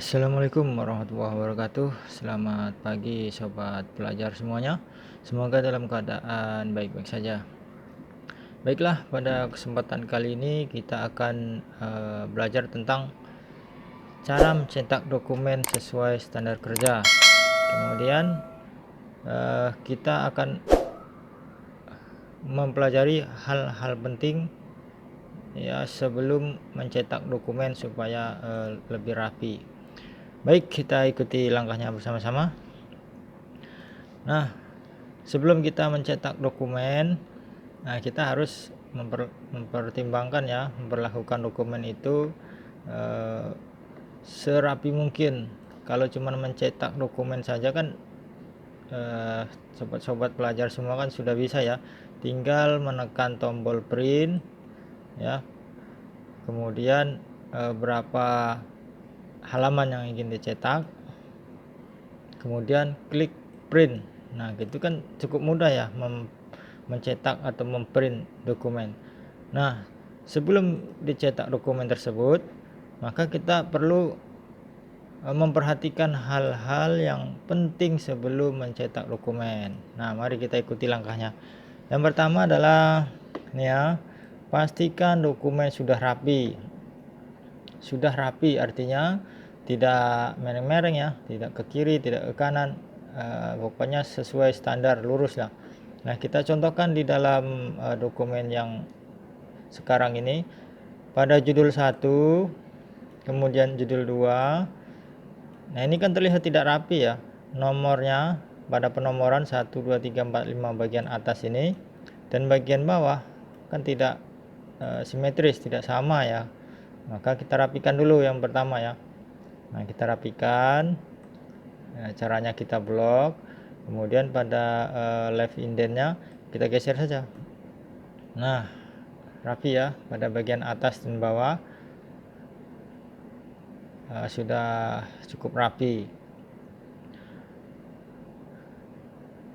Assalamualaikum warahmatullahi wabarakatuh. Selamat pagi sobat pelajar semuanya. Semoga dalam keadaan baik-baik saja. Baiklah, pada kesempatan kali ini kita akan belajar tentang cara mencetak dokumen sesuai standar kerja. Kemudian kita akan mempelajari hal-hal penting ya sebelum mencetak dokumen supaya lebih rapi. Baik, kita ikuti langkahnya bersama-sama. Nah, sebelum kita mencetak dokumen, kita harus mempertimbangkan ya, memperlakukan dokumen itu serapi mungkin. Kalau cuma mencetak dokumen saja kan sobat-sobat pelajar semua kan sudah bisa ya, tinggal menekan tombol print ya, kemudian berapa halaman yang ingin dicetak, kemudian klik print. Nah, gitu kan cukup mudah ya mencetak atau memprint dokumen. Nah, sebelum dicetak dokumen tersebut, maka kita perlu memperhatikan hal-hal yang penting sebelum mencetak dokumen. Nah, mari kita ikuti langkahnya. Yang pertama adalah ini ya, pastikan dokumen sudah rapi. Sudah rapi artinya tidak mereng-mereng ya, tidak ke kiri, tidak ke kanan, pokoknya sesuai standar, lurus lah. Nah, kita contohkan di dalam dokumen yang sekarang ini, pada judul 1, kemudian judul 2. Nah, ini kan terlihat tidak rapi ya, nomornya pada penomoran 1, 2, 3, 4, 5 bagian atas ini, dan bagian bawah kan tidak simetris, tidak sama ya. Maka kita rapikan dulu yang pertama ya. Nah, kita rapikan. Nah, caranya kita blok, kemudian pada left indennya kita geser saja. Nah, rapi ya, pada bagian atas dan bawah sudah cukup rapi.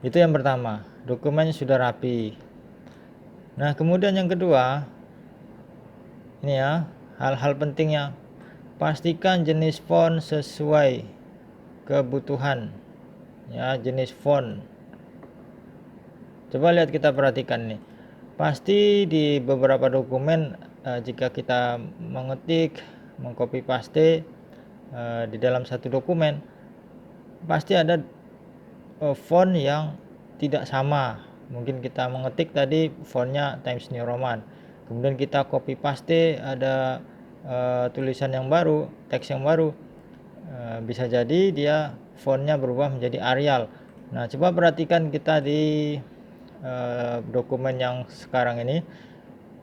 Itu yang pertama, dokumennya sudah rapi. Nah, kemudian yang kedua, ini ya, hal-hal pentingnya, pastikan jenis font sesuai kebutuhan ya, jenis font. Coba lihat, kita perhatikan nih, pasti di beberapa dokumen jika kita mengetik, mengcopy paste di dalam satu dokumen, pasti ada font yang tidak sama. Mungkin kita mengetik tadi fontnya Times New Roman, kemudian kita copy paste ada tulisan yang baru, teks yang baru, bisa jadi dia fontnya berubah menjadi Arial. Nah, coba perhatikan kita di dokumen yang sekarang ini,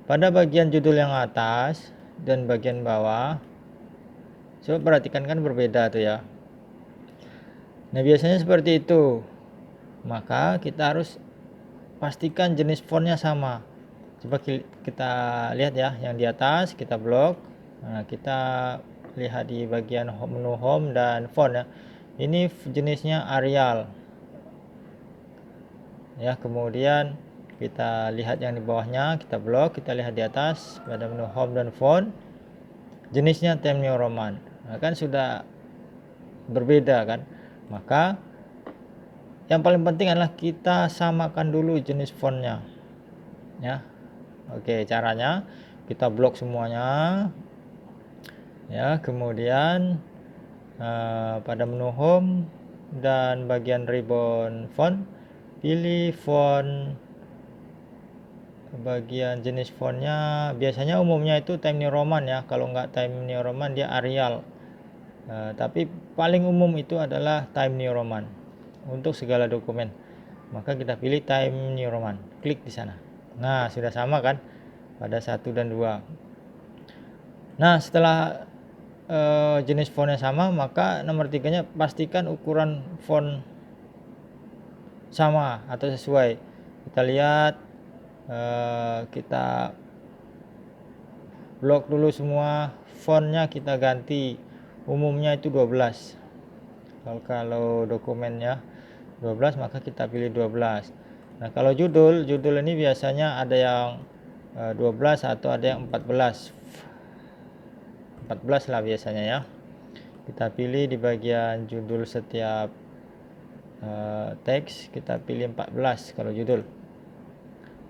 pada bagian judul yang atas dan bagian bawah, coba perhatikan kan berbeda tuh ya. Nah, biasanya seperti itu, maka kita harus pastikan jenis fontnya sama. Coba kita lihat ya, yang di atas kita blok. Nah, kita lihat di bagian menu home dan font ya, ini jenisnya Arial ya. Kemudian kita lihat yang di bawahnya, kita blok, kita lihat di atas pada menu home dan font, jenisnya Times New Roman. Nah, kan sudah berbeda kan. Maka yang paling penting adalah kita samakan dulu jenis fontnya ya. Oke, caranya kita blok semuanya ya, kemudian pada menu home dan bagian ribbon font, pilih font, bagian jenis fontnya biasanya umumnya itu Times New Roman ya. Kalau nggak Times New Roman dia Arial, tapi paling umum itu adalah Times New Roman untuk segala dokumen. Maka kita pilih Times New Roman, klik di sana. Nah, sudah sama kan pada 1 dan 2. Nah, setelah jenis fontnya sama, maka nomor 3-nya pastikan ukuran font sama atau sesuai. Kita lihat, kita blok dulu semua fontnya, kita ganti, umumnya itu 12. Kalau dokumennya 12, maka kita pilih 12. Nah, kalau judul ini biasanya ada yang 12 atau ada yang 14 lah biasanya ya. kita pilih di bagian judul setiap teks, kita pilih 14 kalau judul.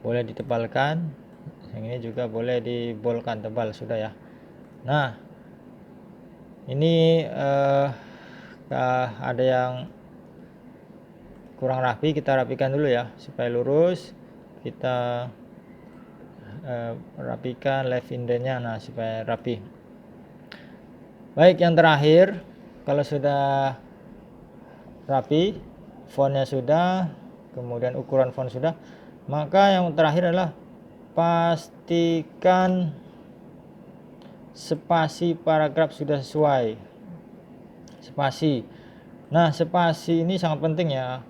Boleh ditebalkan, yang ini juga boleh dibolkan tebal, sudah ya. Nah, ini ada yang kurang rapi, kita rapikan dulu ya supaya lurus. Kita rapikan left indennya, nah supaya rapi. Baik, yang terakhir, kalau sudah rapi, fontnya sudah, kemudian ukuran font sudah, maka yang terakhir adalah pastikan spasi paragraf sudah sesuai. Spasi. Nah, spasi ini sangat penting ya.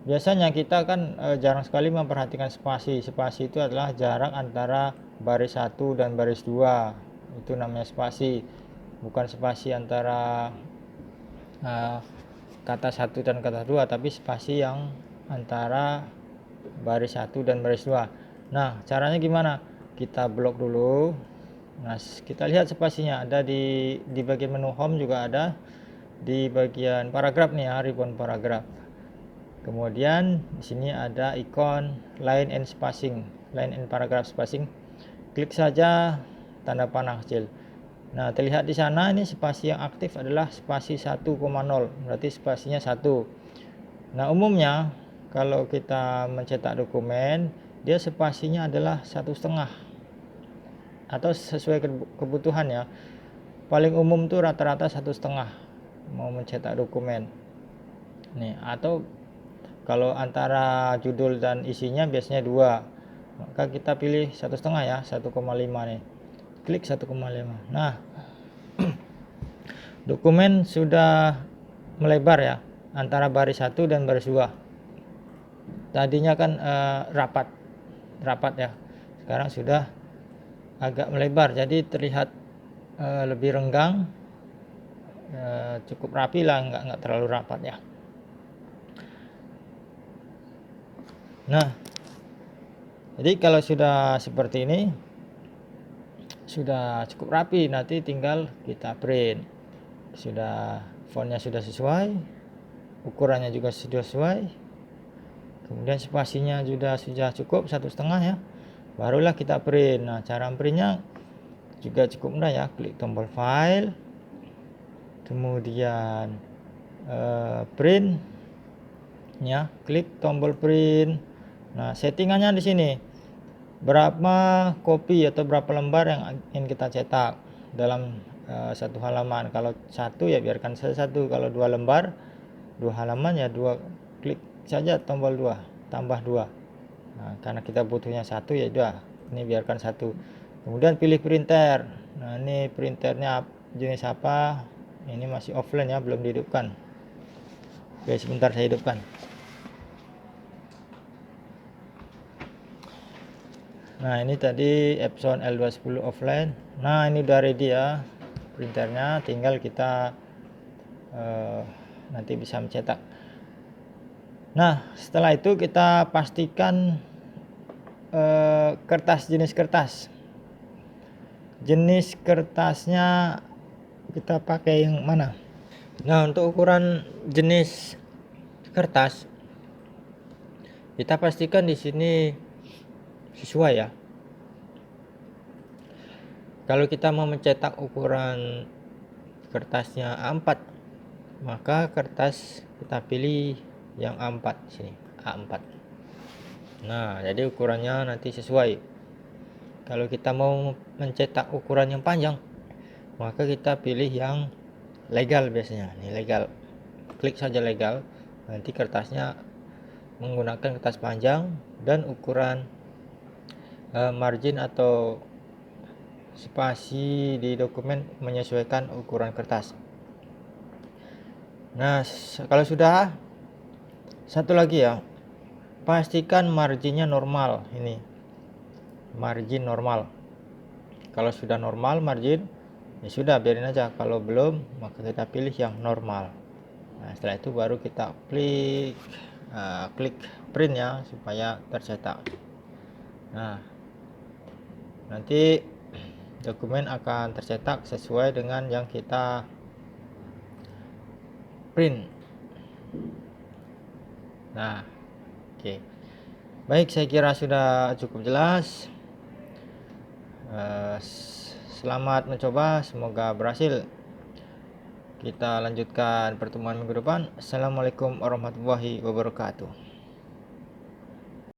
Biasanya kita kan jarang sekali memperhatikan spasi. Spasi itu adalah jarak antara baris 1 dan baris 2. Itu namanya spasi. Bukan spasi antara kata 1 dan kata 2, tapi spasi yang antara baris 1 dan baris 2. Nah, caranya gimana? Kita blok dulu. Nah, kita lihat spasinya ada di bagian menu home, juga ada di bagian paragraf nih ya, ribbon paragraf. Kemudian di sini ada ikon line and spacing, line and paragraph spacing. Klik saja tanda panah kecil. Nah, terlihat di sana ini spasi yang aktif adalah spasi 1,0, berarti spasinya 1. Nah, umumnya kalau kita mencetak dokumen, dia spasinya adalah 1,5 atau sesuai kebutuhan ya. Paling umum tuh rata-rata 1,5 mau mencetak dokumen. Nih, atau kalau antara judul dan isinya biasanya 2, maka kita pilih 1,5 ya, 1,5 nih. Klik 1,5. Nah, dokumen sudah melebar ya antara baris 1 dan baris 2. Tadinya kan rapat ya. Sekarang sudah agak melebar, jadi terlihat lebih renggang, cukup rapi lah, nggak terlalu rapat ya. Nah, jadi kalau sudah seperti ini, sudah cukup rapi, nanti tinggal kita print. Sudah fontnya sudah sesuai, ukurannya juga sudah sesuai, kemudian spasinya sudah cukup 1,5 ya, barulah kita print. Nah, cara printnya juga cukup mudah ya. Klik tombol file, kemudian print ya, klik tombol print. Nah, settingannya di sini berapa kopi atau berapa lembar yang ingin kita cetak dalam satu halaman. Kalau 1 ya biarkan saja 1, kalau 2 lembar 2 halaman ya 2, klik saja tombol 2 tambah 2. Nah, karena kita butuhnya 1 ya udah, ini biarkan 1. Kemudian pilih printer. Nah, ini printernya jenis apa, ini masih offline ya, belum dihidupkan. Oke, sebentar saya hidupkan. Nah, ini tadi Epson L210 offline. Nah, ini udah ready ya printernya, tinggal kita nanti bisa mencetak. Nah, setelah itu kita pastikan jenis kertasnya kita pakai yang mana. Nah, untuk ukuran jenis kertas kita pastikan di sini sesuai ya. Kalau kita mau mencetak ukuran kertasnya A4, maka kertas kita pilih yang A4 sini, A4. Nah, jadi ukurannya nanti sesuai. Kalau kita mau mencetak ukuran yang panjang, maka kita pilih yang legal biasanya. Ini legal. Klik saja legal. Nanti kertasnya menggunakan kertas panjang dan ukuran margin atau spasi di dokumen menyesuaikan ukuran kertas. Nah, kalau sudah, satu lagi ya, pastikan marginnya normal. Ini margin normal. Kalau sudah normal margin, ya sudah biarin aja. Kalau belum, maka kita pilih yang normal. Nah, setelah itu baru kita klik print ya, supaya tercetak. Nah, nanti dokumen akan tercetak sesuai dengan yang kita print. Nah, oke. Baik, saya kira sudah cukup jelas. Selamat mencoba, semoga berhasil. Kita lanjutkan pertemuan minggu depan. Assalamualaikum warahmatullahi wabarakatuh.